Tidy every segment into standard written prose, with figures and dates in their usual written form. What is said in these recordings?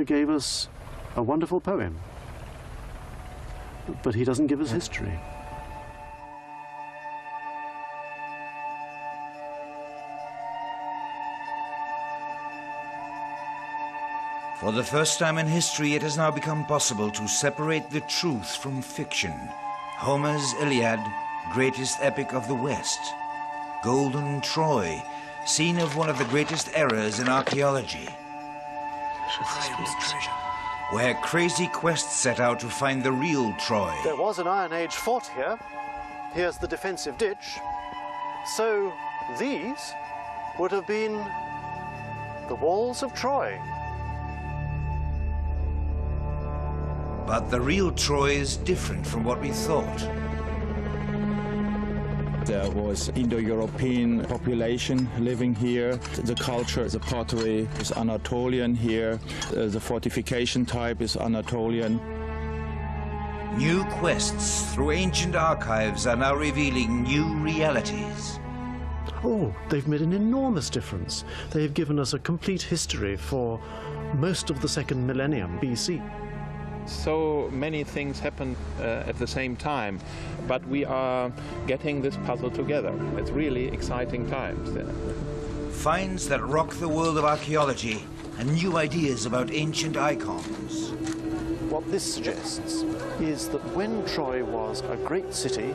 gave us a wonderful poem, but he doesn't give us history. For the first time in history, it has now become possible to separate the truth from fiction. Homer's Iliad, greatest epic of the West. Golden Troy, scene of one of the greatest eras in archaeology. Where crazy quests set out to find the real Troy. There was an Iron Age fort here. Here's the defensive ditch. So these would have been the walls of Troy. But the real Troy is different from what we thought. There was Indo-European population living here. The culture, the pottery is Anatolian here. The fortification type is Anatolian. New quests through ancient archives are now revealing new realities. Oh, they've made an enormous difference. They've given us a complete history for most of the second millennium BC. So many things happen at the same time, but we are getting this puzzle together. It's really exciting times there. Finds that rock the world of archaeology and new ideas about ancient icons. What this suggests is that when Troy was a great city,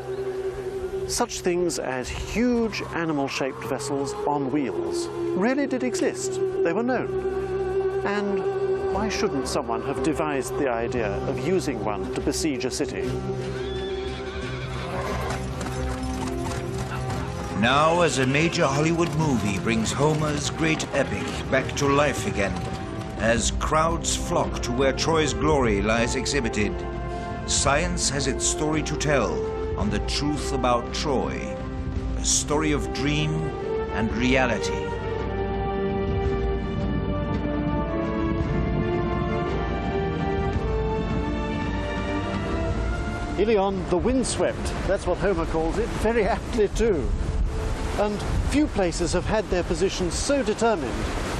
such things as huge animal-shaped vessels on wheels really did exist. They were known. And why shouldn't someone have devised the idea of using one to besiege a city? Now, as a major Hollywood movie brings Homer's great epic back to life again, as crowds flock to where Troy's glory lies exhibited, science has its story to tell on the truth about Troy, a story of dream and reality. Ilion, the windswept, that's what Homer calls it, very aptly too. And few places have had their positions so determined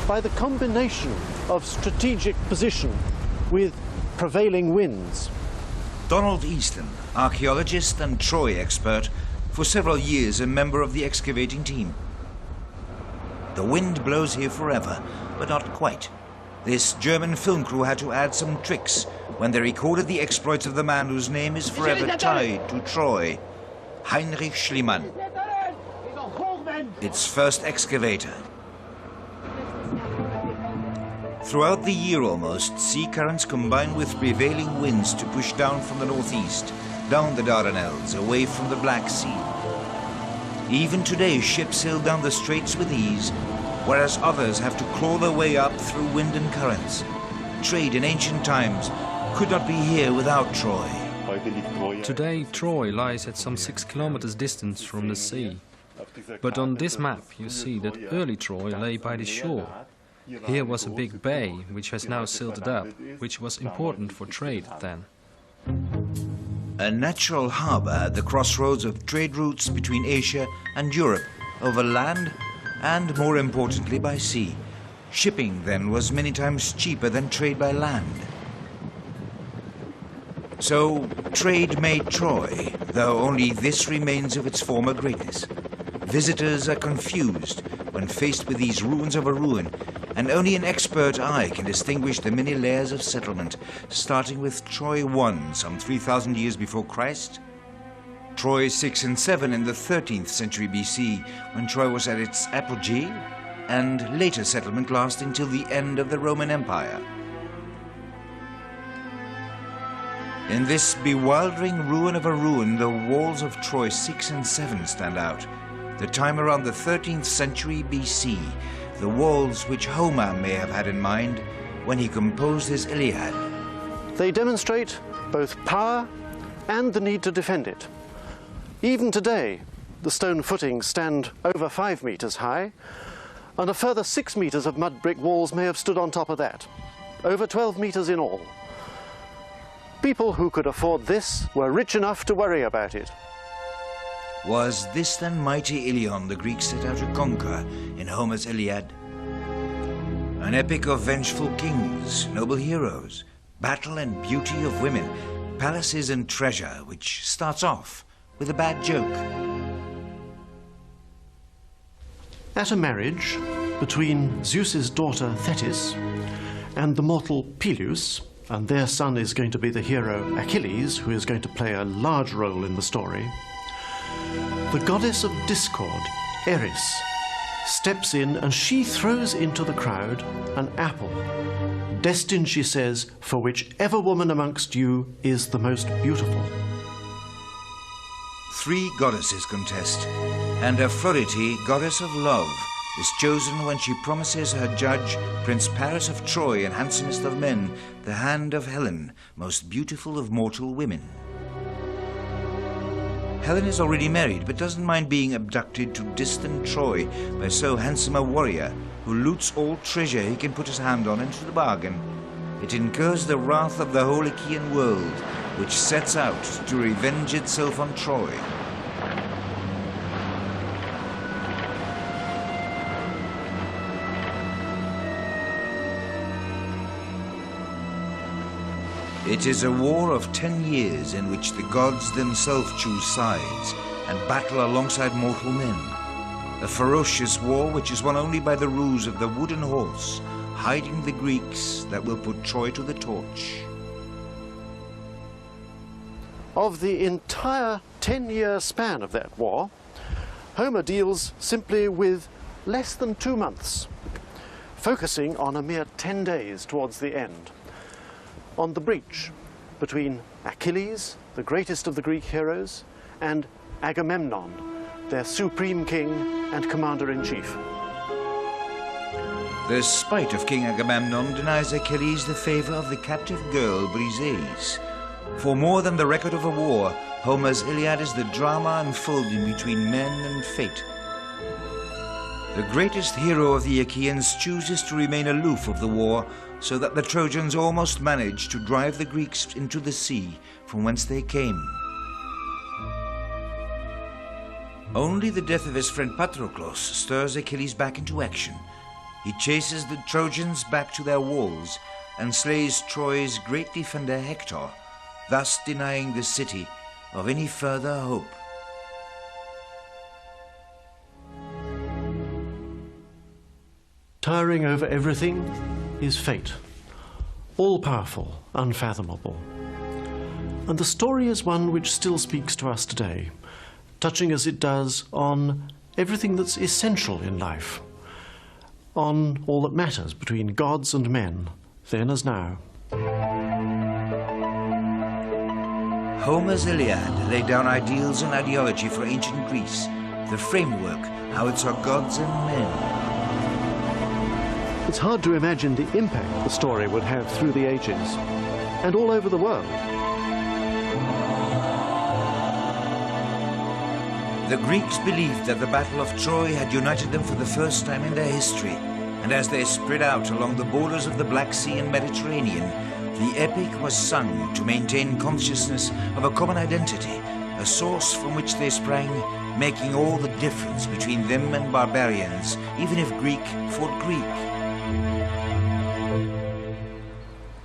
by the combination of strategic position with prevailing winds. Donald Easton, archaeologist and Troy expert, for several years a member of the excavating team. The wind blows here forever, but not quite. This German film crew had to add some tricks when they recorded the exploits of the man whose name is forever tied to Troy, Heinrich Schliemann, its first excavator. Throughout the year almost, sea currents combine with prevailing winds to push down from the northeast, down the Dardanelles, away from the Black Sea. Even today, ships sail down the straits with ease, whereas others have to claw their way up through wind and currents. Trade in ancient times could not be here without Troy. Today, Troy lies at some 6 kilometers distance from the sea. But on this map you see that early Troy lay by the shore. Here was a big bay, which has now silted up, which was important for trade then. A natural harbour at the crossroads of trade routes between Asia and Europe, over land and, more importantly, by sea. Shipping then was many times cheaper than trade by land. So trade made Troy, though only this remains of its former greatness. Visitors are confused when faced with these ruins of a ruin, and only an expert eye can distinguish the many layers of settlement, starting with Troy I, some 3,000 years before Christ, Troy 6 and 7 in the 13th century BC, when Troy was at its apogee, and later settlement lasting till the end of the Roman Empire. In this bewildering ruin of a ruin, the walls of Troy 6 and 7 stand out. The time around the 13th century BC, the walls which Homer may have had in mind when he composed his Iliad. They demonstrate both power and the need to defend it. Even today, the stone footings stand over 5 meters high, and a further 6 meters of mud brick walls may have stood on top of that, over 12 meters in all. People who could afford this were rich enough to worry about it. Was this then mighty Ilion the Greeks set out to conquer in Homer's Iliad? An epic of vengeful kings, noble heroes, battle and beauty of women, palaces and treasure, which starts off with a bad joke. At a marriage between Zeus's daughter Thetis and the mortal Peleus, and their son is going to be the hero Achilles, who is going to play a large role in the story, the goddess of discord, Eris, steps in and she throws into the crowd an apple, destined, she says, for whichever woman amongst you is the most beautiful. 3 goddesses contest, and Aphrodite, goddess of love, is chosen when she promises her judge, Prince Paris of Troy and handsomest of men, the hand of Helen, most beautiful of mortal women. Helen is already married, but doesn't mind being abducted to distant Troy by so handsome a warrior who loots all treasure he can put his hand on into the bargain. It incurs the wrath of the whole Achaean world, which sets out to revenge itself on Troy. It is a war of 10 years in which the gods themselves choose sides and battle alongside mortal men. A ferocious war which is won only by the ruse of the wooden horse, hiding the Greeks that will put Troy to the torch. Of the entire 10-year span of that war, Homer deals simply with less than 2 months, focusing on a mere 10 days towards the end, on the breach between Achilles, the greatest of the Greek heroes, and Agamemnon, their supreme king and commander-in-chief. The spite of King Agamemnon denies Achilles the favor of the captive girl Briseis. For more than the record of a war, Homer's Iliad is the drama unfolding between men and fate. The greatest hero of the Achaeans chooses to remain aloof of the war, so that the Trojans almost manage to drive the Greeks into the sea from whence they came. Only the death of his friend Patroclus stirs Achilles back into action. He chases the Trojans back to their walls and slays Troy's great defender Hector, thus denying the city of any further hope. Towering over everything is fate, all-powerful, unfathomable. And the story is one which still speaks to us today, touching as it does on everything that's essential in life, on all that matters between gods and men, then as now. Homer's Iliad laid down ideals and ideology for ancient Greece, the framework how it saw gods and men. It's hard to imagine the impact the story would have through the ages and all over the world. The Greeks believed that the Battle of Troy had united them for the first time in their history, and as they spread out along the borders of the Black Sea and Mediterranean, the epic was sung to maintain consciousness of a common identity, a source from which they sprang, making all the difference between them and barbarians, even if Greek fought Greek.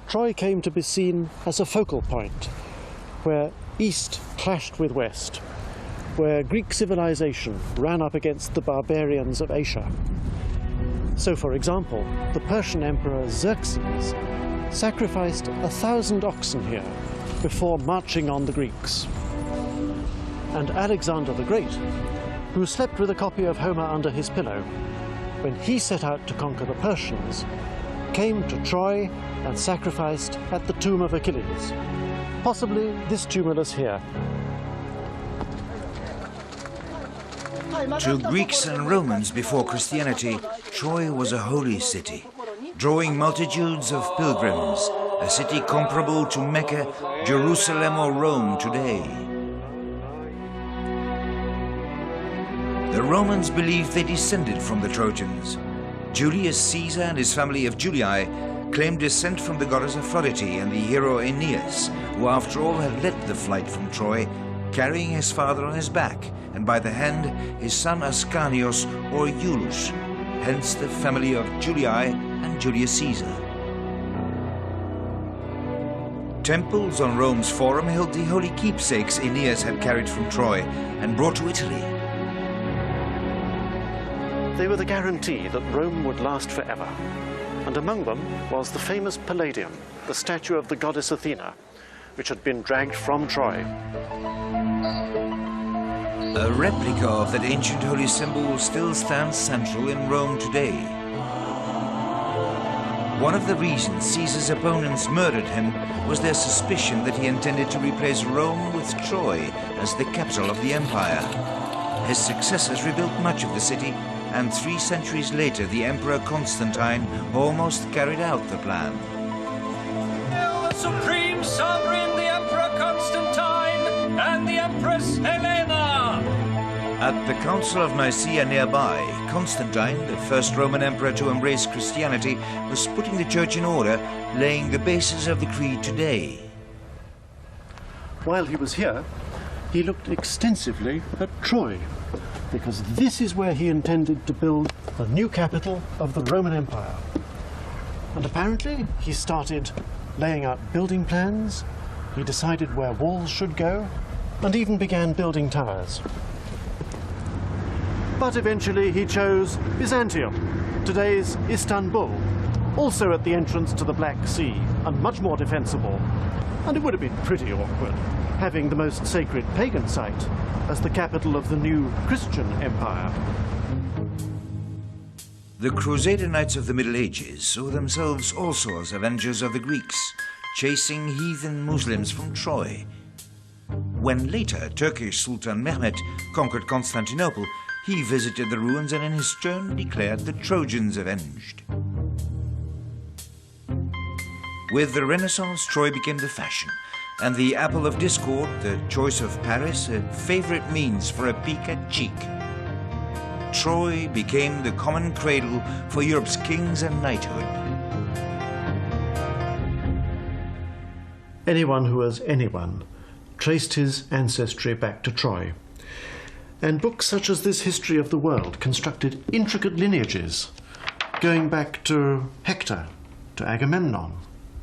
Troy came to be seen as a focal point, where East clashed with West, where Greek civilization ran up against the barbarians of Asia. So, for example, the Persian Emperor Xerxes sacrificed 1,000 oxen here before marching on the Greeks. And Alexander the Great, who slept with a copy of Homer under his pillow, when he set out to conquer the Persians, came to Troy and sacrificed at the tomb of Achilles, possibly this tumulus here. To Greeks and Romans before Christianity, Troy was a holy city, drawing multitudes of pilgrims, a city comparable to Mecca, Jerusalem or Rome today. The Romans believed they descended from the Trojans. Julius Caesar and his family of Julii claimed descent from the goddess Aphrodite and the hero Aeneas, who after all had led the flight from Troy, carrying his father on his back, and by the hand his son Ascanius or Iulus, hence the family of Julii and Julius Caesar. Temples on Rome's Forum held the holy keepsakes Aeneas had carried from Troy and brought to Italy. They were the guarantee that Rome would last forever. And among them was the famous Palladium, the statue of the goddess Athena, which had been dragged from Troy. A replica of that ancient holy symbol still stands central in Rome today. One of the reasons Caesar's opponents murdered him was their suspicion that he intended to replace Rome with Troy as the capital of the empire. His successors rebuilt much of the city, and 3 centuries later the Emperor Constantine almost carried out the plan. The supreme sovereign, the Emperor Constantine, and the Empress Helena! At the Council of Nicaea nearby, Constantine, the first Roman emperor to embrace Christianity, was putting the church in order, laying the basis of the creed today. While he was here, he looked extensively at Troy, because this is where he intended to build a new capital of the Roman Empire. And apparently he started laying out building plans, he decided where walls should go, and even began building towers. But eventually he chose Byzantium, today's Istanbul, also at the entrance to the Black Sea, and much more defensible. And it would have been pretty awkward, having the most sacred pagan site as the capital of the new Christian empire. The Crusader Knights of the Middle Ages saw themselves also as avengers of the Greeks, chasing heathen Muslims from Troy. When later Turkish Sultan Mehmet conquered Constantinople, he visited the ruins and in his turn declared the Trojans avenged. With the Renaissance, Troy became the fashion, and the apple of discord, the choice of Paris, a favorite means for a peek at chic. Troy became the common cradle for Europe's kings and knighthood. Anyone who was anyone traced his ancestry back to Troy. And books such as this History of the World constructed intricate lineages, going back to Hector, to Agamemnon,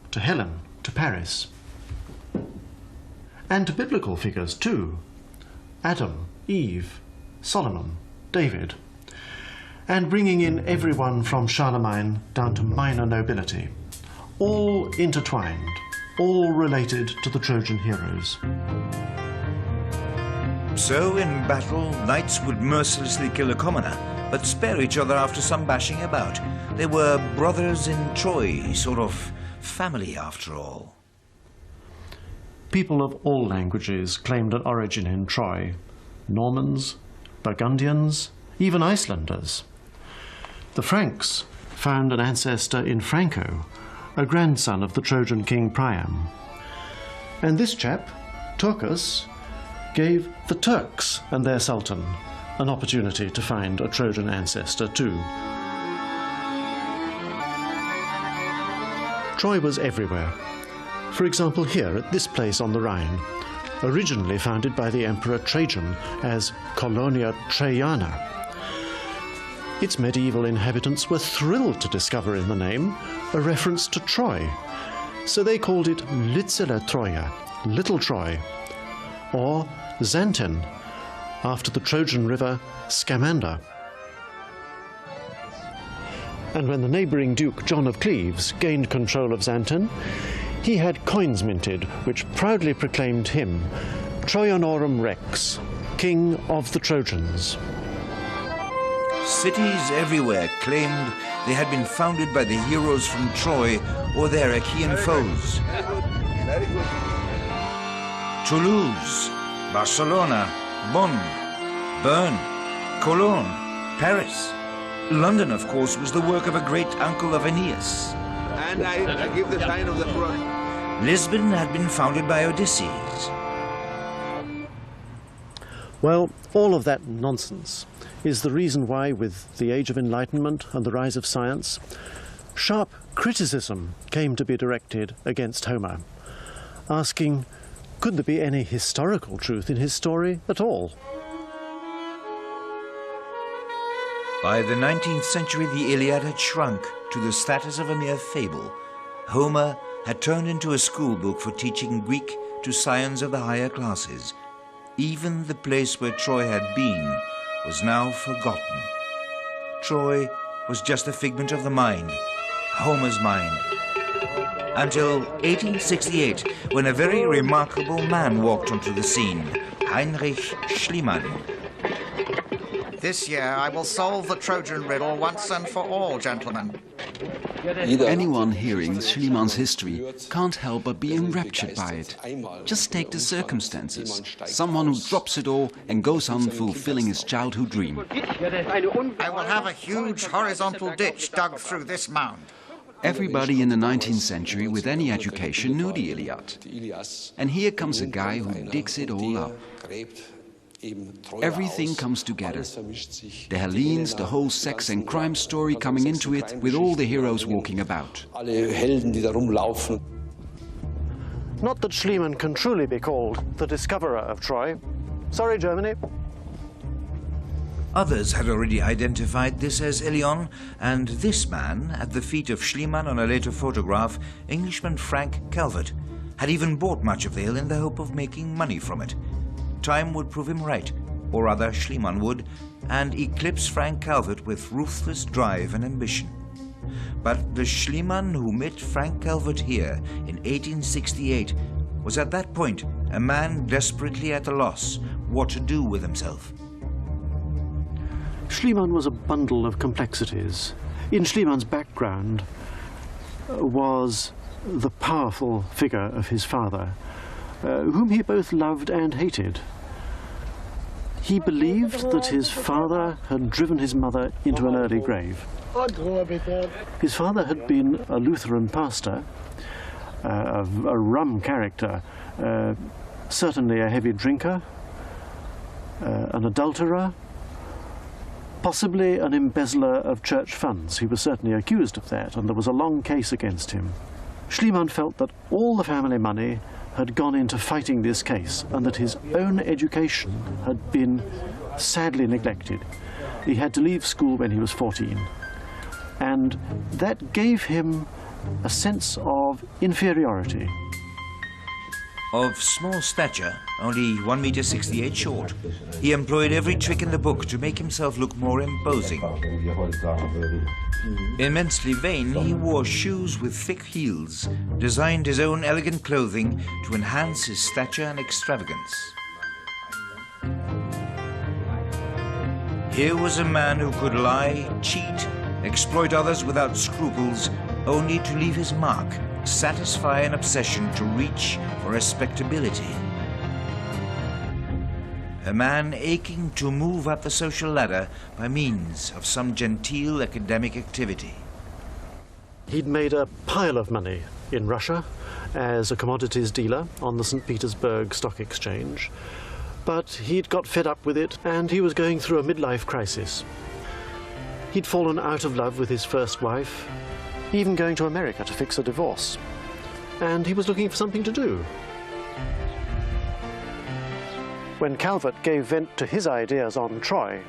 to Helen, to Paris. And to biblical figures too. Adam, Eve, Solomon, David. And bringing in everyone from Charlemagne down to minor nobility. All intertwined, all related to the Trojan heroes. So in battle, knights would mercilessly kill a commoner, but spare each other after some bashing about. They were brothers in Troy, sort of family after all. People of all languages claimed an origin in Troy. Normans, Burgundians, even Icelanders. The Franks found an ancestor in Franco, a grandson of the Trojan king Priam. And this chap, Turcus, gave the Turks and their sultan an opportunity to find a Trojan ancestor too. Troy was everywhere. For example, here at this place on the Rhine, originally founded by the Emperor Trajan as Colonia Traiana. Its medieval inhabitants were thrilled to discover in the name a reference to Troy, so they called it Litzele Troia, Little Troy, or Xanten, after the Trojan river Scamander. And when the neighbouring Duke John of Cleves gained control of Xanten, he had coins minted which proudly proclaimed him Troianorum Rex, King of the Trojans. Cities everywhere claimed they had been founded by the heroes from Troy or their Achaean foes. Toulouse, Barcelona, Bonn, Bern, Cologne, Paris. London, of course, was the work of a great uncle of Aeneas. And I give the sign of the cross. Lisbon had been founded by Odysseus. Well, all of that nonsense is the reason why, with the Age of Enlightenment and the rise of science, sharp criticism came to be directed against Homer, asking, could there be any historical truth in his story at all? By the 19th century, the Iliad had shrunk to the status of a mere fable. Homer had turned into a school book for teaching Greek to scions of the higher classes. Even the place where Troy had been was now forgotten. Troy was just a figment of the mind, Homer's mind. Until 1868, when a very remarkable man walked onto the scene, Heinrich Schliemann. This year I will solve the Trojan riddle once and for all, gentlemen. Anyone hearing Schliemann's history can't help but be enraptured by it. Just take the circumstances. Someone who drops it all and goes on fulfilling his childhood dream. I will have a huge horizontal ditch dug through this mound. Everybody in the 19th century with any education knew the Iliad. And here comes a guy who digs it all up. Everything comes together. The Hellenes, the whole sex and crime story coming into it, with all the heroes walking about. Not that Schliemann can truly be called the discoverer of Troy. Sorry, Germany. Others had already identified this as Ilion, and this man, at the feet of Schliemann on a later photograph, Englishman Frank Calvert, had even bought much of the hill in the hope of making money from it. Time would prove him right, or rather Schliemann would, and eclipse Frank Calvert with ruthless drive and ambition. But the Schliemann who met Frank Calvert here in 1868 was at that point a man desperately at a loss what to do with himself. Schliemann was a bundle of complexities. In Schliemann's background was the powerful figure of his father, whom he both loved and hated. He believed that his father had driven his mother into an early grave. His father had been a Lutheran pastor, a rum character, certainly a heavy drinker, an adulterer, possibly an embezzler of church funds. He was certainly accused of that, and there was a long case against him. Schliemann felt that all the family money had gone into fighting this case, and that his own education had been sadly neglected. He had to leave school when he was 14, and that gave him a sense of inferiority. Of small stature, only 1.68 meters short, he employed every trick in the book to make himself look more imposing. Immensely vain, he wore shoes with thick heels, designed his own elegant clothing to enhance his stature and extravagance. Here was a man who could lie, cheat, exploit others without scruples, only to leave his mark, satisfy an obsession to reach for respectability. A man aching to move up the social ladder by means of some genteel academic activity. He'd made a pile of money in Russia as a commodities dealer on the St. Petersburg Stock Exchange, but he'd got fed up with it and he was going through a midlife crisis. He'd fallen out of love with his first wife, even going to America to fix a divorce, and he was looking for something to do. When Calvert gave vent to his ideas on Troy,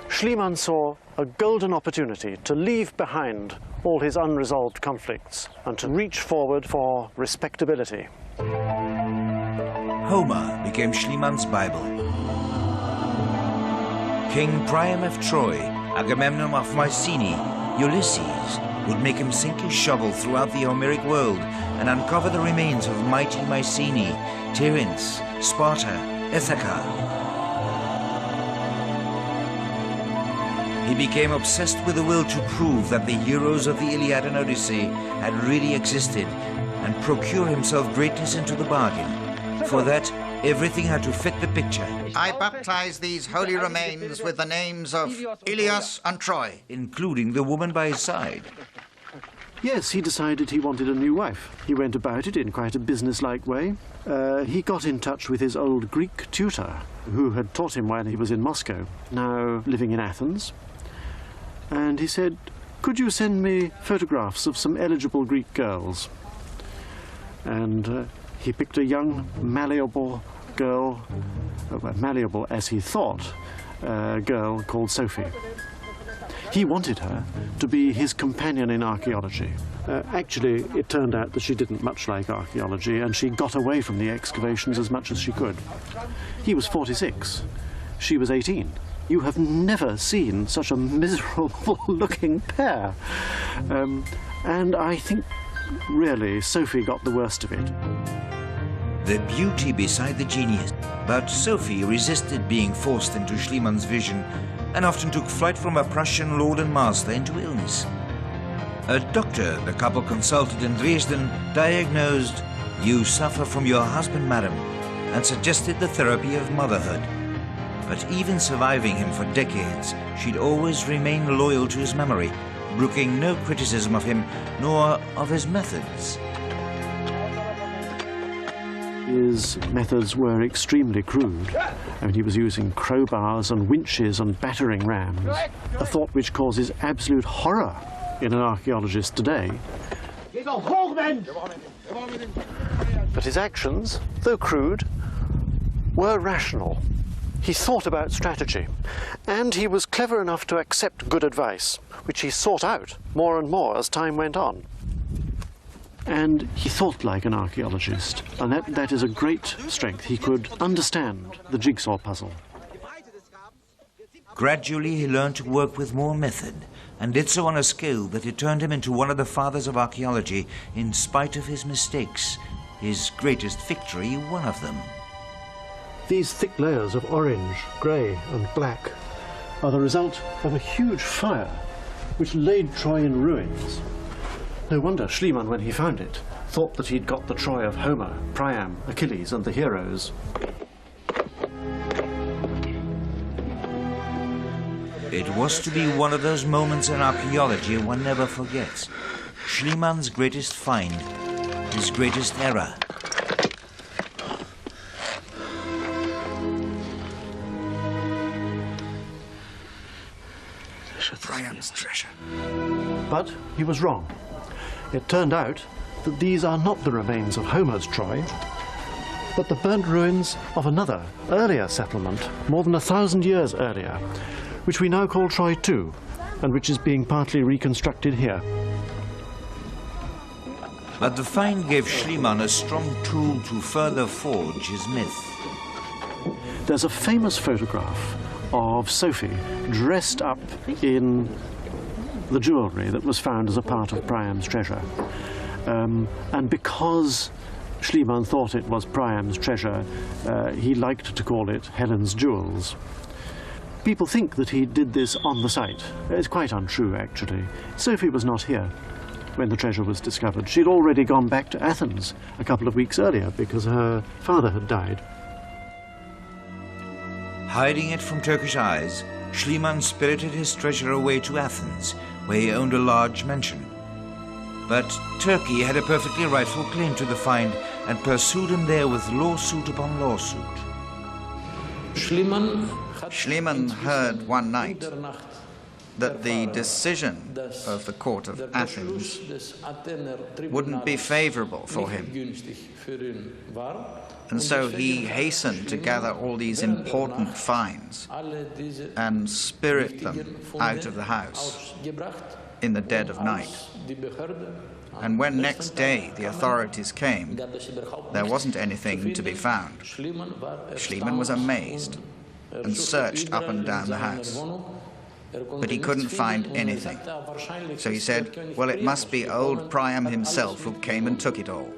Schliemann saw a golden opportunity to leave behind all his unresolved conflicts and to reach forward for respectability. Homer became Schliemann's Bible. King Priam of Troy, Agamemnon of Mycenae, Ulysses would make him sink his shovel throughout the Homeric world and uncover the remains of mighty Mycenae, Tiryns, Sparta, Ithaca. He became obsessed with the will to prove that the heroes of the Iliad and Odyssey had really existed and procure himself greatness into the bargain. For that, everything had to fit the picture. I baptize these holy remains with the names of Ilias and Troy, including the woman by his side. Yes, he decided he wanted a new wife. He went about it in quite a business-like way. He got in touch with his old Greek tutor, who had taught him while he was in Moscow, now living in Athens. And he said, "Could you send me photographs of some eligible Greek girls?" And he picked a young, malleable girl, malleable as he thought, girl called Sophie. He wanted her to be his companion in archaeology. Actually, it turned out that she didn't much like archaeology, and she got away from the excavations as much as she could. He was 46. She was 18. You have never seen such a miserable-looking pair. And I think, really, Sophie got the worst of it. The beauty beside the genius. But Sophie resisted being forced into Schliemann's vision and often took flight from a Prussian lord and master into illness. A doctor the couple consulted in Dresden diagnosed, "You suffer from your husband, madam," and suggested the therapy of motherhood. But even surviving him for decades, she'd always remain loyal to his memory, brooking no criticism of him nor of his methods. His methods were extremely crude. I mean, he was using crowbars and winches and battering rams, a thought which causes absolute horror in an archaeologist today. But his actions, though crude, were rational. He thought about strategy, and he was clever enough to accept good advice, which he sought out more and more as time went on. And he thought like an archaeologist, and that is a great strength. He could understand the jigsaw puzzle. Gradually he learned to work with more method, and did so on a scale that it turned him into one of the fathers of archaeology in spite of his mistakes, his greatest victory one of them. These thick layers of orange, grey and black are the result of a huge fire which laid Troy in ruins. No wonder Schliemann, when he found it, thought that he'd got the Troy of Homer, Priam, Achilles and the heroes. It was to be one of those moments in archaeology one never forgets. Schliemann's greatest find, his greatest error. Priam's treasure. But he was wrong. It turned out that these are not the remains of Homer's Troy, but the burnt ruins of another, earlier settlement, more than 1,000 years earlier, which we now call Troy II, and which is being partly reconstructed here. But the find gave Schliemann a strong tool to further forge his myth. There's a famous photograph of Sophie dressed up in the jewellery that was found as a part of Priam's treasure. And because Schliemann thought it was Priam's treasure, he liked to call it Helen's jewels. People think that he did this on the site. It's quite untrue, actually. Sophie was not here when the treasure was discovered. She'd already gone back to Athens a couple of weeks earlier because her father had died. Hiding it from Turkish eyes, Schliemann spirited his treasure away to Athens, where he owned a large mansion. But Turkey had a perfectly rightful claim to the find and pursued him there with lawsuit upon lawsuit. Schliemann heard one night that the decision of the court of Athens wouldn't be favorable for him. And so he hastened to gather all these important finds and spirit them out of the house in the dead of night. And when next day the authorities came, there wasn't anything to be found. Schliemann was amazed and searched up and down the house. But he couldn't find anything. So he said, well, it must be old Priam himself who came and took it all.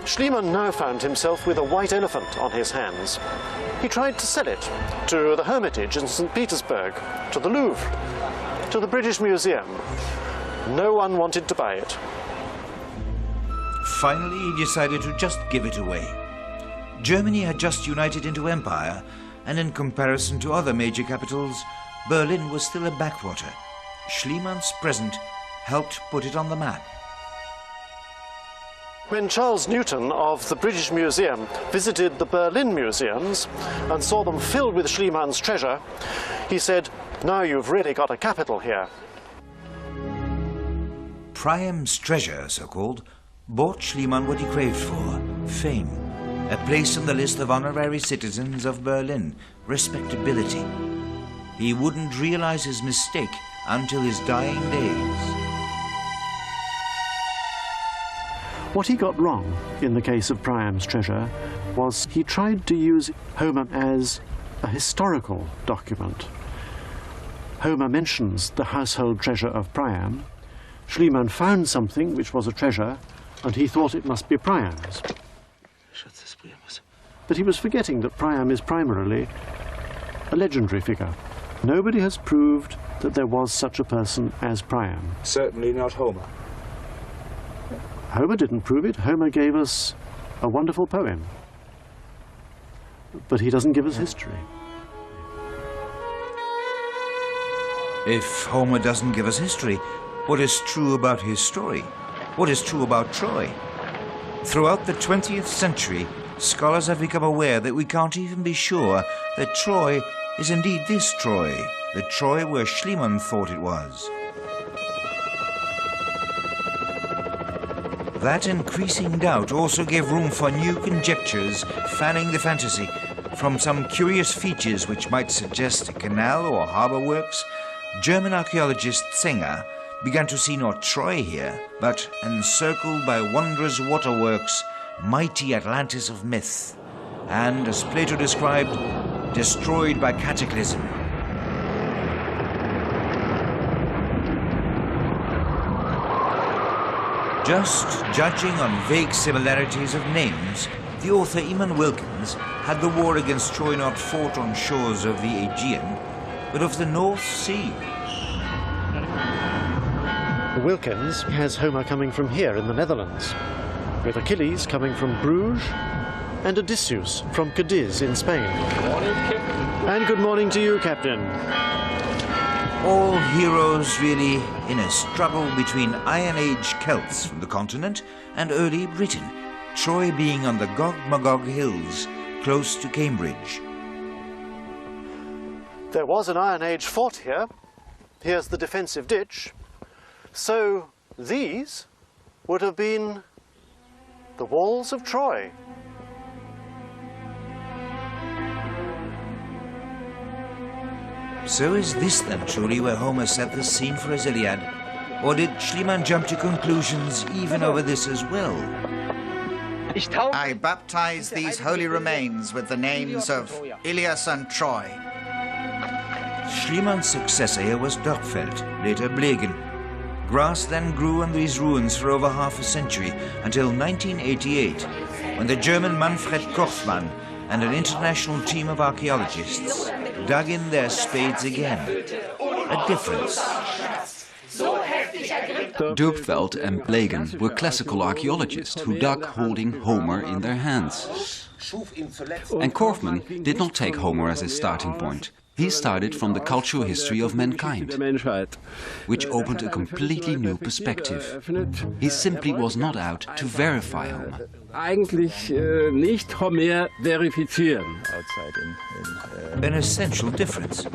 Schliemann now found himself with a white elephant on his hands. He tried to sell it to the Hermitage in St. Petersburg, to the Louvre, to the British Museum. No one wanted to buy it. Finally, he decided to just give it away. Germany had just united into empire, and in comparison to other major capitals, Berlin was still a backwater. Schliemann's present helped put it on the map. When Charles Newton of the British Museum visited the Berlin museums and saw them filled with Schliemann's treasure, he said, "Now you've really got a capital here." Priam's treasure, so-called, bought Schliemann what he craved for, fame, a place on the list of honorary citizens of Berlin, respectability. he wouldn't realize his mistake until his dying days. What he got wrong in the case of Priam's treasure was he tried to use Homer as a historical document. Homer mentions the household treasure of Priam. Schliemann found something which was a treasure, and he thought it must be Priam's. But he was forgetting that Priam is primarily a legendary figure. Nobody has proved that there was such a person as Priam. Certainly not Homer. Homer didn't prove it. Homer gave us a wonderful poem. But he doesn't give us history. If Homer doesn't give us history, what is true about his story? What is true about Troy? Throughout the 20th century, scholars have become aware that we can't even be sure that Troy is indeed this Troy, the Troy where Schliemann thought it was. That increasing doubt also gave room for new conjectures fanning the fantasy, from some curious features which might suggest a canal or harbour works. German archaeologist Zenger began to see not Troy here, but encircled by wondrous waterworks, mighty Atlantis of myth, and, as Plato described, destroyed by cataclysm. Just judging on vague similarities of names, the author Eamon Wilkins had the war against Troy not fought on shores of the Aegean, but of the North Sea. Wilkins has Homer coming from here in the Netherlands, with Achilles coming from Bruges and Odysseus from Cadiz in Spain. Good morning, Captain. And good morning to you, Captain. All heroes really in a struggle between Iron Age Celts from the continent and early Britain, Troy being on the Gog-Magog hills close to Cambridge. There was an Iron Age fort here. Here's the defensive ditch. So these would have been the walls of Troy. So is this then truly where Homer set the scene for his Iliad? Or did Schliemann jump to conclusions even over this as well? I baptize these holy remains with the names of Ilias and Troy. Schliemann's successor here was Dörpfeld, later Blegen. Grass then grew on these ruins for over half a century, until 1988, when the German Manfred Korfmann and an international team of archaeologists dug in their spades again. A difference. Dörpfeld and Blegen were classical archaeologists who dug holding Homer in their hands. And Korfmann did not take Homer as his starting point. He started from the cultural history of mankind, which opened a completely new perspective. He simply was not out to verify Homer. Eigentlich nicht Homer verifizieren. An essential difference.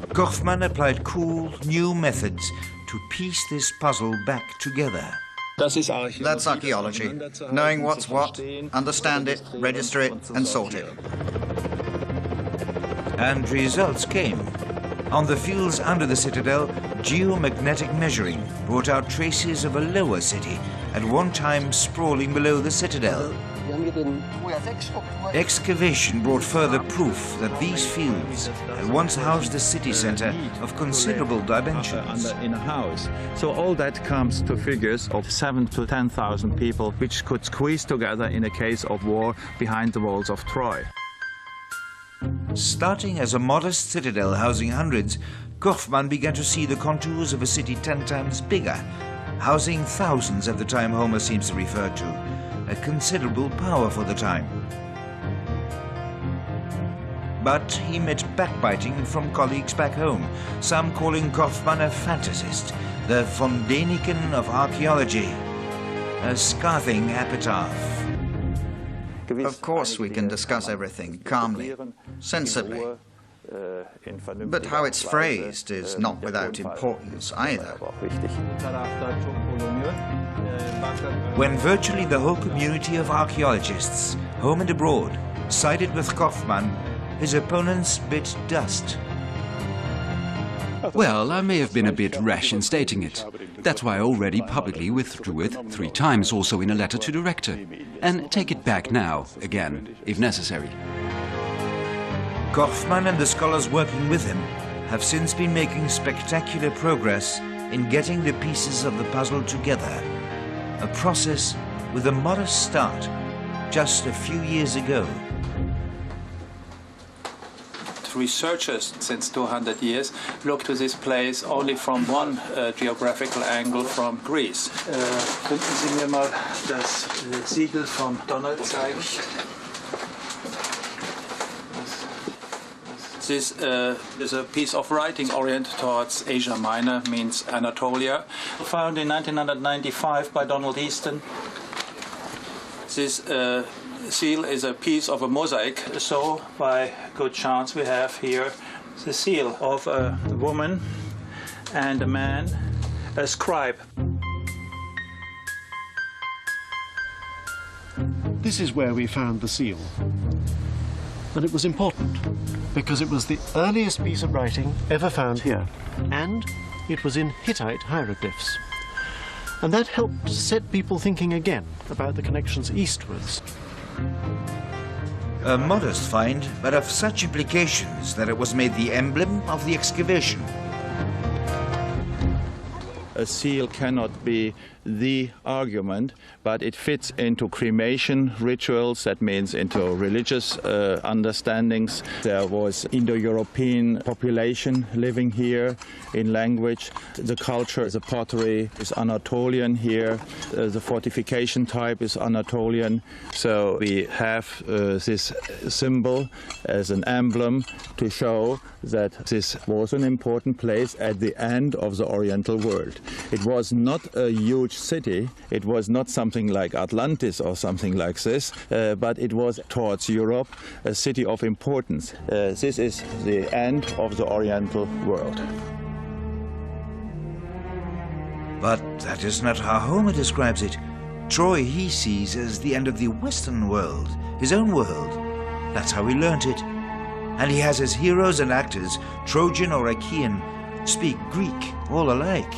Korfmann applied cool, new methods to piece this puzzle back together. That's archaeology. Knowing what's what, understand it, register it, and sort it. And results came. On the fields under the citadel, geomagnetic measuring brought out traces of a lower city, at one time sprawling below the citadel. Excavation brought further proof that these fields had once housed a city center of considerable dimensions. In a house. So all that comes to figures of 7,000 to 10,000 people, which could squeeze together in a case of war behind the walls of Troy. Starting as a modest citadel housing hundreds, Korfmann began to see the contours of a city 10 times bigger, housing thousands at the time Homer seems to refer to, a considerable power for the time. But he met backbiting from colleagues back home, some calling Korfmann a fantasist, the von Däniken of archaeology, a scathing epitaph. Of course we can discuss everything calmly, sensibly. But how it's phrased is not without importance either. When virtually the whole community of archaeologists, home and abroad, sided with Korfmann, his opponents bit dust. Well, I may have been a bit rash in stating it. That's why I already publicly withdrew it 3 times, also in a letter to the rector. And take it back now, again, if necessary. Kaufmann and the scholars working with him have since been making spectacular progress in getting the pieces of the puzzle together. A process with a modest start just a few years ago. Researchers since 200 years look to this place only from one geographical angle, from Greece. Könnten Sie mir mal das Siegel von Donald zeigen? This is a piece of writing oriented towards Asia Minor, means Anatolia, found in 1995 by Donald Easton. This seal is a piece of a mosaic, so by good chance we have here the seal of a woman and a man, a scribe. This is where we found the seal. And it was important because it was the earliest piece of writing ever found here, and it was in Hittite hieroglyphs. And that helped set people thinking again about the connections eastwards. A modest find, but of such implications that it was made the emblem of the excavation. A seal cannot be the argument, but it fits into cremation rituals, that means into religious understandings. There was Indo-European population living here in language. The culture, the pottery is Anatolian here. The fortification type is Anatolian. So we have this symbol as an emblem to show that this was an important place at the end of the Oriental world. It was not a huge city. It was not something like Atlantis or something like this, but it was towards Europe a city of importance. This is the end of the Oriental world. But that is not how Homer describes it. Troy he sees as the end of the Western world, his own world. That's how he learnt it. And he has his heroes and actors, Trojan or Achaean, speak Greek all alike.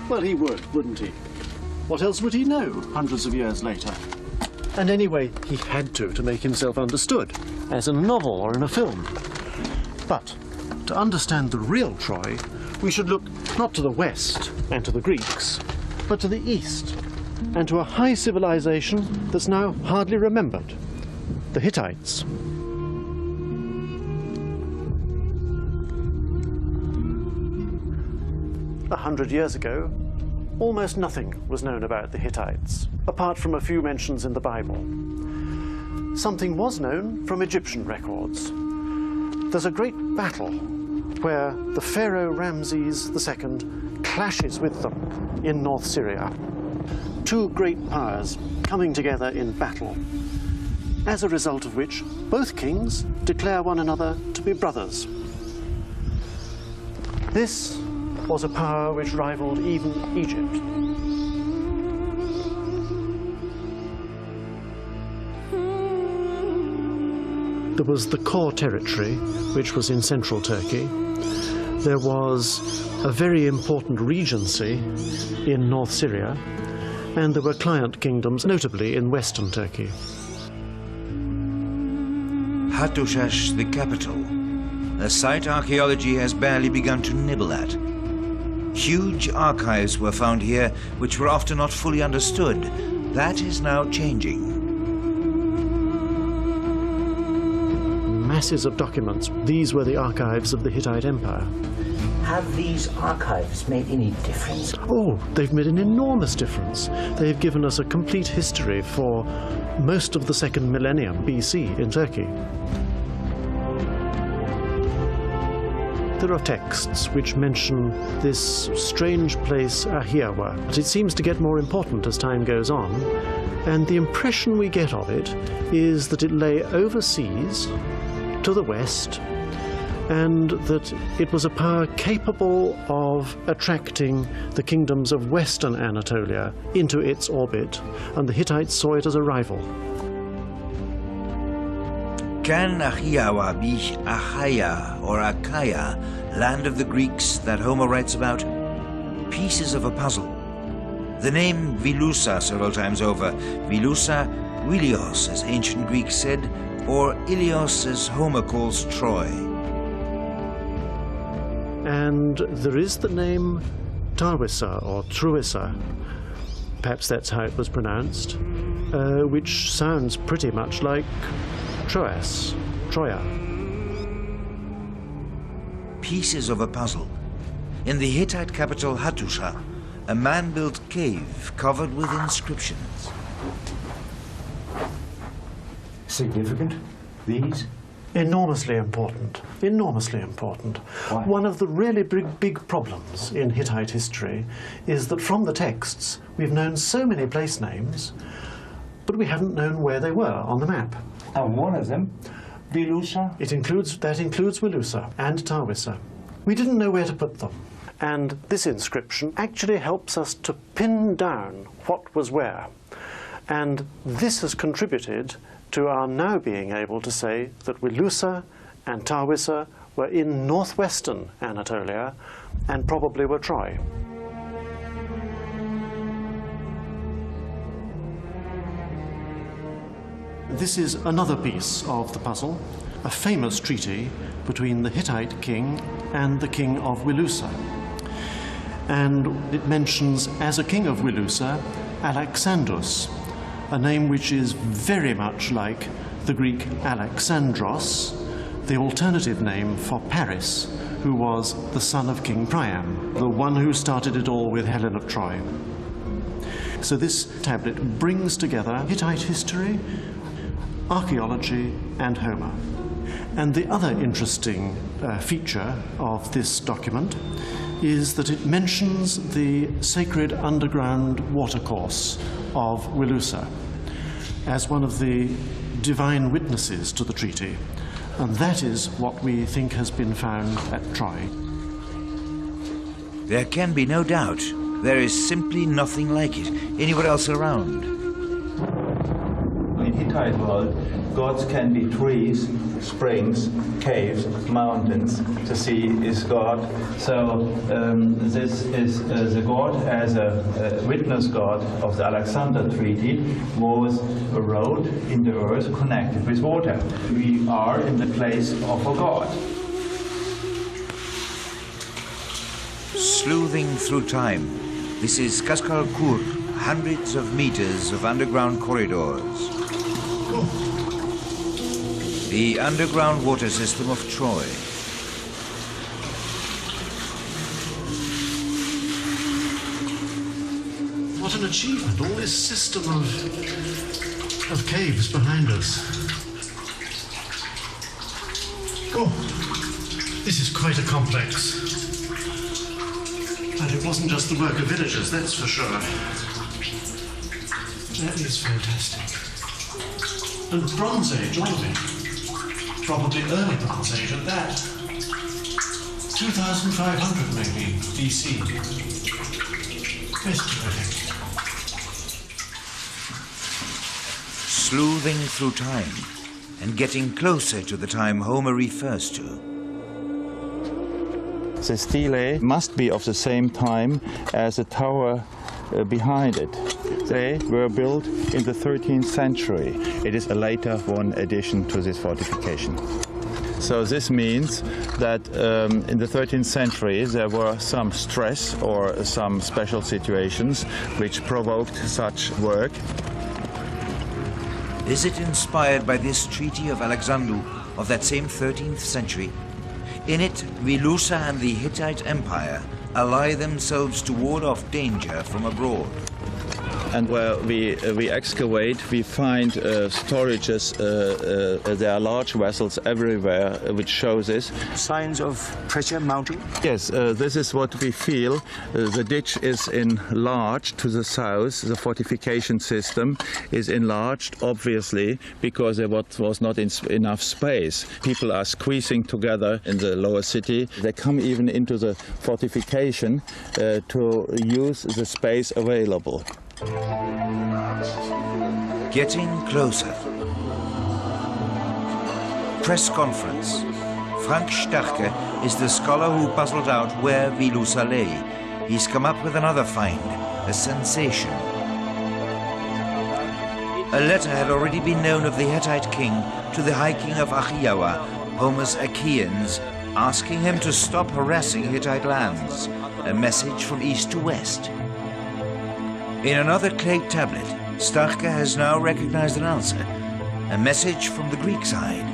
Well, he would, wouldn't he? What else would he know hundreds of years later? And anyway, he had to make himself understood, as in a novel or in a film. But to understand the real Troy, we should look not to the west and to the Greeks, but to the east, and to a high civilization that's now hardly remembered, the Hittites. A 100 years ago, almost nothing was known about the Hittites, apart from a few mentions in the Bible. Something was known from Egyptian records. There's a great battle where the Pharaoh Ramses II clashes with them in North Syria. 2 great powers coming together in battle, as a result of which both kings declare one another to be brothers. This was a power which rivaled even Egypt. There was the core territory, which was in central Turkey. There was a very important regency in North Syria, and there were client kingdoms, notably in western Turkey. Hattushash, the capital, a site archaeology has barely begun to nibble at. Huge archives were found here which were often not fully understood. That is now changing. Masses of documents. These were the archives of the Hittite Empire. Have these archives made any difference? Oh, they've made an enormous difference. They've given us a complete history for most of the 2nd millennium BC in Turkey. There are texts which mention this strange place Ahiawa, but it seems to get more important as time goes on, and the impression we get of it is that it lay overseas to the west, and that it was a power capable of attracting the kingdoms of western Anatolia into its orbit, and the Hittites saw it as a rival. Can Achiawa be Achaia or Achaia, land of the Greeks that Homer writes about? Pieces of a puzzle. The name Vilusa several times over. Vilusa, Wilios, as ancient Greeks said, or Ilios, as Homer calls Troy. And there is the name Tawissa or Truissa, perhaps that's how it was pronounced, which sounds pretty much like Troas, Troia. Pieces of a puzzle. In the Hittite capital Hattusha, a man-built cave covered with inscriptions. Significant, these? Enormously important, enormously important. Why? One of the really big problems in Hittite history is that from the texts we've known so many place names, but we haven't known where they were on the map. And one of them, Vilusa? That includes Wilusa and Tawissa. We didn't know where to put them. And this inscription actually helps us to pin down what was where. And this has contributed to our now being able to say that Wilusa and Tawissa were in northwestern Anatolia and probably were Troy. This is another piece of the puzzle, a famous treaty between the Hittite king and the king of Wilusa. And it mentions, as a king of Wilusa, Alexandros, a name which is very much like the Greek Alexandros, the alternative name for Paris, who was the son of King Priam, the one who started it all with Helen of Troy. So this tablet brings together Hittite history, archaeology, and Homer. And the other interesting feature of this document is that it mentions the sacred underground watercourse of Wilusa as one of the divine witnesses to the treaty, and that is what we think has been found at Troy. There can be no doubt. There is simply nothing like it anywhere else around. In Hittite world, gods can be trees, springs, caves, mountains. The sea is God. So this is the god as a witness god of the Alexander Treaty was a road in the earth connected with water. We are in the place of a god. Sleuthing through time. This is Kaskalkur, hundreds of meters of underground corridors. The underground water system of Troy. What an achievement, all this system of caves behind us. Oh, this is quite a complex. And it wasn't just the work of villagers, that's for sure. That is fantastic. And Bronze Age, all of it. Probably early Bronze Age at that. 2,500 maybe, BC. That's terrific. Sleuthing through time and getting closer to the time Homer refers to. The stele must be of the same time as the tower behind it. They were built in the 13th century. It is a later one addition to this fortification. So this means that in the 13th century there were some stress or some special situations which provoked such work. Is it inspired by this Treaty of Alexandru of that same 13th century? In it, Wilusa and the Hittite Empire ally themselves to ward off danger from abroad. And where we excavate, we find storages. There are large vessels everywhere, which shows this. Signs of pressure mounting? Yes, this is what we feel. The ditch is enlarged to the south. The fortification system is enlarged, obviously, because there was not enough space. People are squeezing together in the lower city. They come even into the fortification to use the space available. Getting closer. press conference. Frank Starke is the scholar who puzzled out where Wilusa lay. He's come up with another find, a sensation. A letter had already been known of the Hittite king to the High King of Achiawa, Homer's Achaeans, asking him to stop harassing Hittite lands, a message from east to west. In another clay tablet, Starke has now recognized an answer, a message from the Greek side.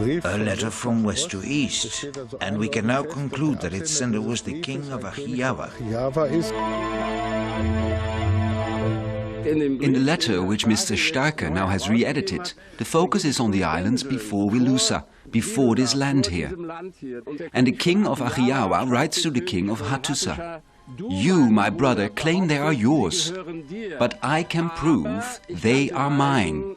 A letter from west to east, and we can now conclude that its sender was the king of Achiawa. In the letter, which Mr. Starke now has re-edited, the focus is on the islands before Wilusa, before this land here. And the king of Achiawa writes to the king of Hattusa, "You, my brother, claim they are yours, but I can prove they are mine."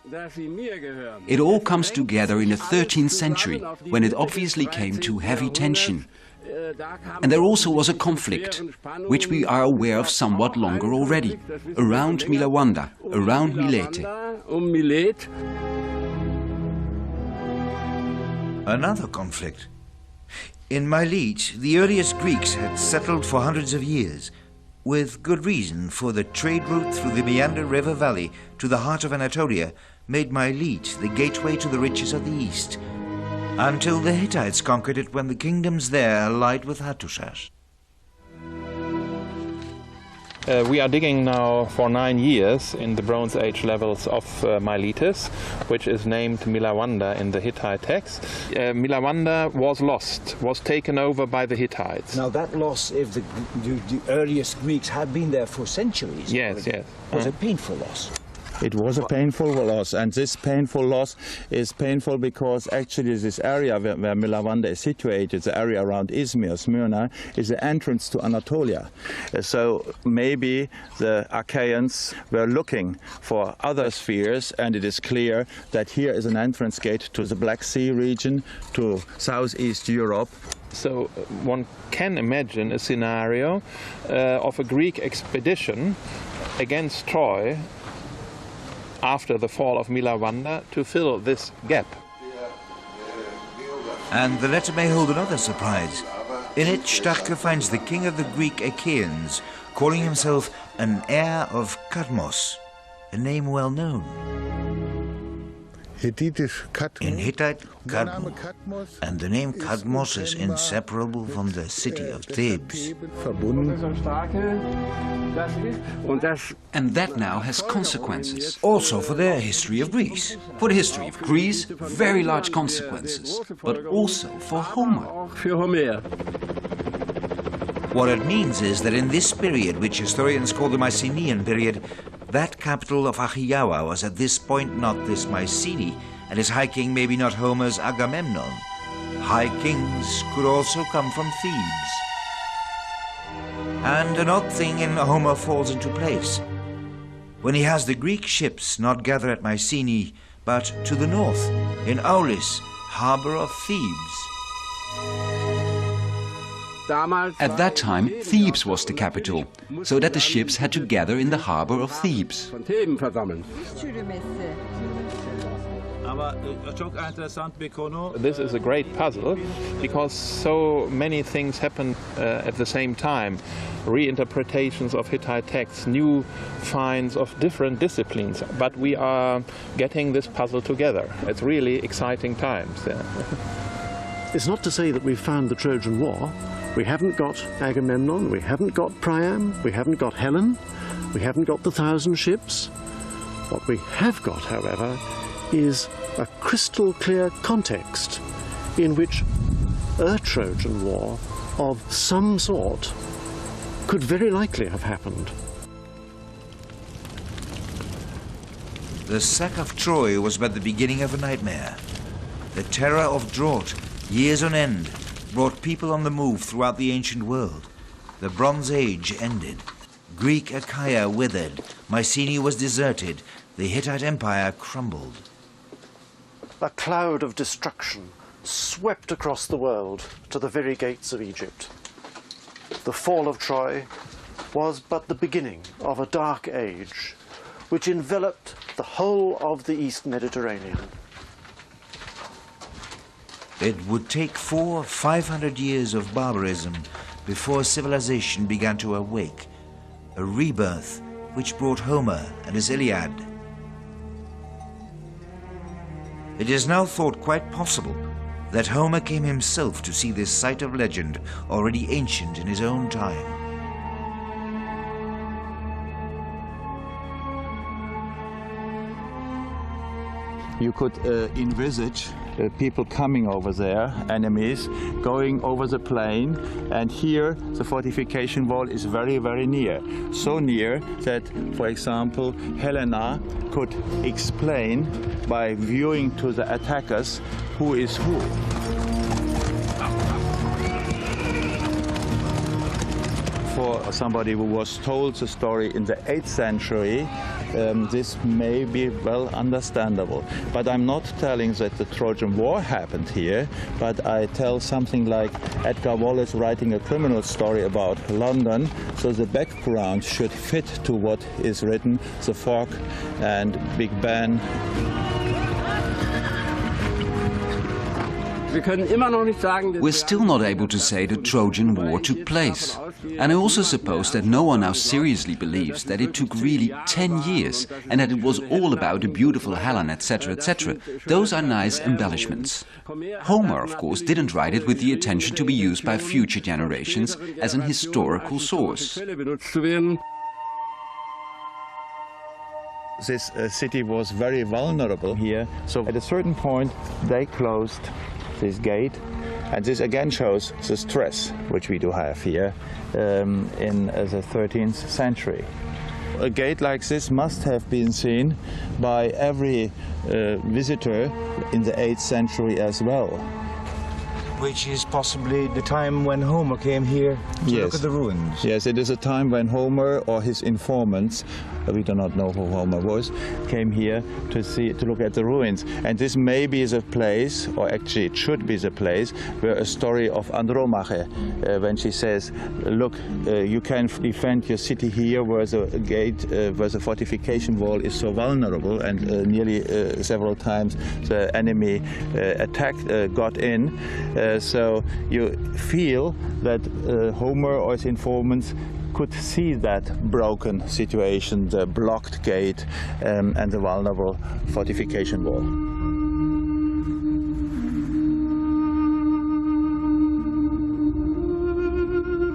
It all comes together in the 13th century, when it obviously came to heavy tension. And there also was a conflict, which we are aware of somewhat longer already, around Milawanda, around Milete. Another conflict. In Milete, the earliest Greeks had settled for hundreds of years, with good reason, for the trade route through the Meander River Valley to the heart of Anatolia made Milete the gateway to the riches of the east, until the Hittites conquered it when the kingdoms there allied with Hattusas. We are digging now for 9 years in the Bronze Age levels of Miletus, which is named Milawanda in the Hittite text. Milawanda was lost, was taken over by the Hittites. Now that loss, if the earliest Greeks had been there for centuries, yes, yes, was a painful loss. It was a painful loss, and this painful loss is painful because actually this area where Milawanda is situated, the area around Izmir, Smyrna, is the entrance to Anatolia. So maybe the Achaeans were looking for other spheres, and it is clear that here is an entrance gate to the Black Sea region, to Southeast Europe. So one can imagine a scenario of a Greek expedition against Troy after the fall of Milawanda to fill this gap. And the letter may hold another surprise. In it, Starke finds the king of the Greek Achaeans calling himself an heir of Cadmos, a name well known. In Hittite, Cadmo, and the name Cadmos is inseparable from the city of Thebes. And that now has consequences. Also for the history of Greece. For the history of Greece, very large consequences, but also for Homer. What it means is that in this period, which historians call the Mycenaean period, that capital of Achiawa was at this point not this Mycenae, and his high king maybe not Homer's Agamemnon. High kings could also come from Thebes. And an odd thing in Homer falls into place. When he has the Greek ships not gather at Mycenae, but to the north, in Aulis, harbour of Thebes. At that time, Thebes was the capital, so that the ships had to gather in the harbour of Thebes. This is a great puzzle because so many things happen at the same time. Reinterpretations of Hittite texts, new finds of different disciplines, but we are getting this puzzle together. It's really exciting times. Yeah. It's not to say that we've found the Trojan War. We haven't got Agamemnon, we haven't got Priam, we haven't got Helen, we haven't got the 1,000 ships. What we have got, however, is a crystal clear context in which a Trojan War of some sort could very likely have happened. The sack of Troy was but the beginning of a nightmare. The terror of drought, years on end, brought people on the move throughout the ancient world. The Bronze Age ended. Greek Achaia withered, Mycenae was deserted, the Hittite Empire crumbled. A cloud of destruction swept across the world to the very gates of Egypt. The fall of Troy was but the beginning of a dark age which enveloped the whole of the East Mediterranean. It would take 400–500 years of barbarism before civilization began to awake, a rebirth which brought Homer and his Iliad. It is now thought quite possible that Homer came himself to see this site of legend already ancient in his own time. You could envisage people coming over there, enemies, going over the plain, and here the fortification wall is very, very near. So near that, for example, Helena could explain by viewing to the attackers who is who. For somebody who was told the story in the 8th century, this may be well understandable. But I'm not telling that the Trojan War happened here, but I tell something like Edgar Wallace writing a criminal story about London, so the background should fit to what is written, the fog and Big Ben. We're still not able to say the Trojan War took place. And I also suppose that no one now seriously believes that it took really 10 years and that it was all about a beautiful Helen, etc., etc. Those are nice embellishments. Homer, of course, didn't write it with the intention to be used by future generations as an historical source. This city was very vulnerable here, so at a certain point they closed this gate, and this again shows the stress which we do have here in the 13th century. A gate like this must have been seen by every visitor in the 8th century as well. Which is possibly the time when Homer came here to look at the ruins. Yes, it is a time when Homer or his informants, we do not know who Homer was, came here to look at the ruins. And this may be the place, or actually it should be the place, where a story of Andromache, when she says, look, you can defend your city here where the gate, where the fortification wall is so vulnerable, and nearly several times the enemy got in. So you feel that Homer or his informants could see that broken situation, the blocked gate and the vulnerable fortification wall.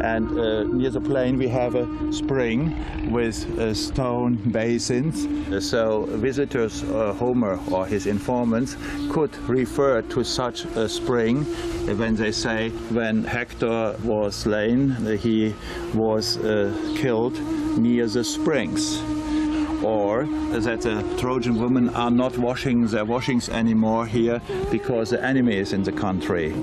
And near the plain we have a spring with stone basins. So visitors, Homer or his informants, could refer to such a spring when they say when Hector was slain, he was killed near the springs. Or that the Trojan women are not washing their washings anymore here because the enemy is in the country.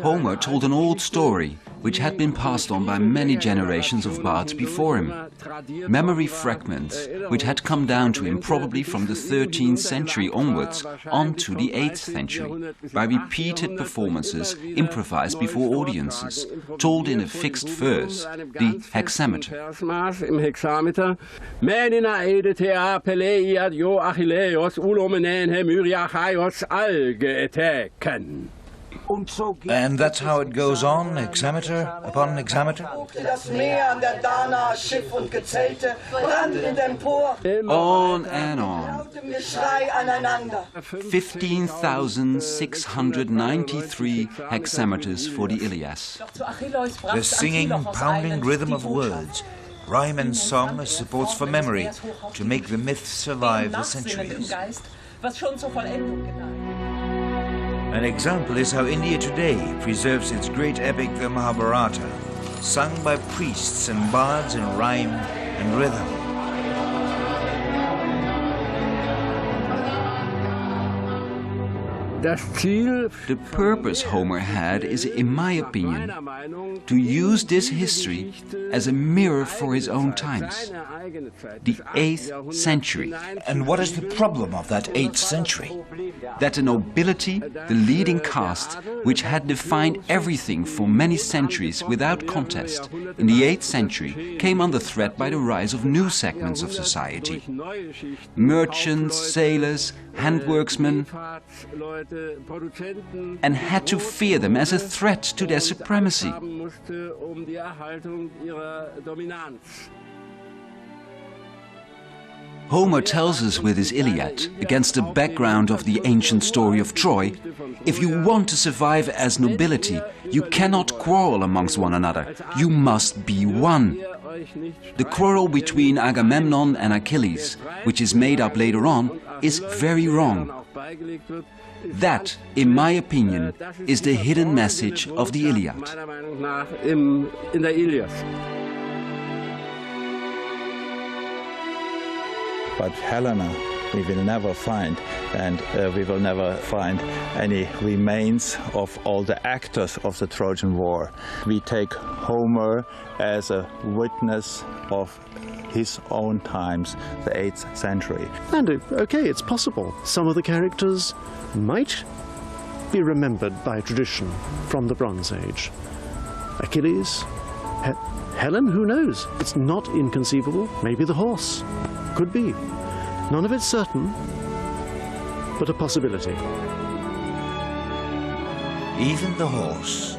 Homer told an old story which had been passed on by many generations of bards before him. Memory fragments which had come down to him probably from the 13th century onwards on to the 8th century, by repeated performances improvised before audiences, told in a fixed verse, the hexameter. And that's how it goes on, hexameter upon hexameter? On and on. 15,693 hexameters for the Ilias. The singing, pounding rhythm of words, rhyme and song as supports for memory, to make the myth survive the centuries. An example is how India today preserves its great epic, the Mahabharata, sung by priests and bards in rhyme and rhythm. The purpose Homer had is, in my opinion, to use this history as a mirror for his own times, the 8th century. And what is the problem of that 8th century? That the nobility, the leading caste, which had defined everything for many centuries without contest, in the 8th century came under threat by the rise of new segments of society. Merchants, sailors, handworksmen, and had to fear them as a threat to their supremacy. Homer tells us with his Iliad, against the background of the ancient story of Troy, if you want to survive as nobility, you cannot quarrel amongst one another, you must be one. The quarrel between Agamemnon and Achilles, which is made up later on, is very wrong. That, in my opinion, is the hidden message of the Iliad. But Helena we will never find, and we will never find any remains of all the actors of the Trojan War. We take Homer as a witness of his own times, the 8th century. And okay, it's possible. Some of the characters might be remembered by tradition from the Bronze Age. Achilles, Helen, who knows? It's not inconceivable. Maybe the horse. Could be. None of it's certain, but a possibility. Even the horse.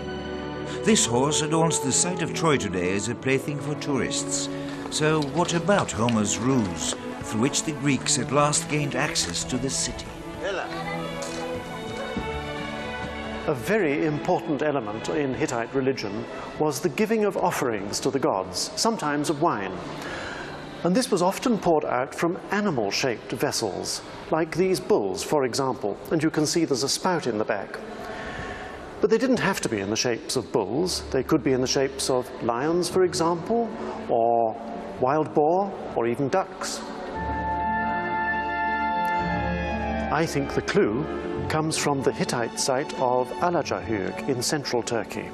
This horse adorns the site of Troy today as a plaything for tourists. So what about Homer's ruse, through which the Greeks at last gained access to the city? A very important element in Hittite religion was the giving of offerings to the gods, sometimes of wine. And this was often poured out from animal-shaped vessels, like these bulls, for example, and you can see there's a spout in the back. But they didn't have to be in the shapes of bulls. They could be in the shapes of lions, for example, or wild boar, or even ducks. I think the clue comes from the Hittite site of Alacahug in central Turkey,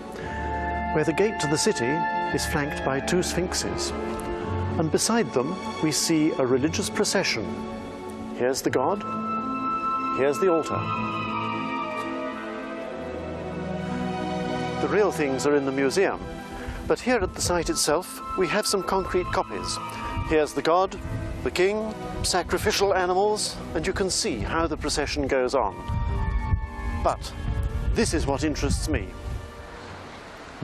where the gate to the city is flanked by 2 sphinxes. And beside them, we see a religious procession. Here's the god, here's the altar. The real things are in the museum, but here at the site itself, we have some concrete copies. Here's the god, the king, sacrificial animals, and you can see how the procession goes on. But this is what interests me.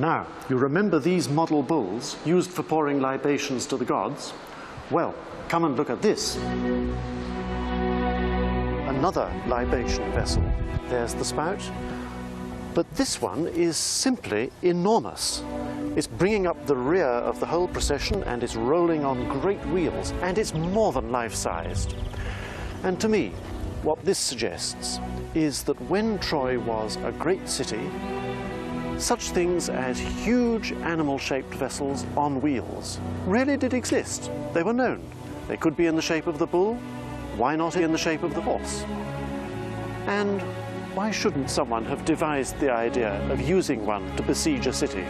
Now, you remember these model bulls used for pouring libations to the gods? Well, come and look at this. Another libation vessel. There's the spout. But this one is simply enormous. It's bringing up the rear of the whole procession and it's rolling on great wheels, and it's more than life-sized. And to me, what this suggests is that when Troy was a great city, such things as huge animal-shaped vessels on wheels really did exist. They were known. They could be in the shape of the bull. Why not in the shape of the horse? And why shouldn't someone have devised the idea of using one to besiege a city?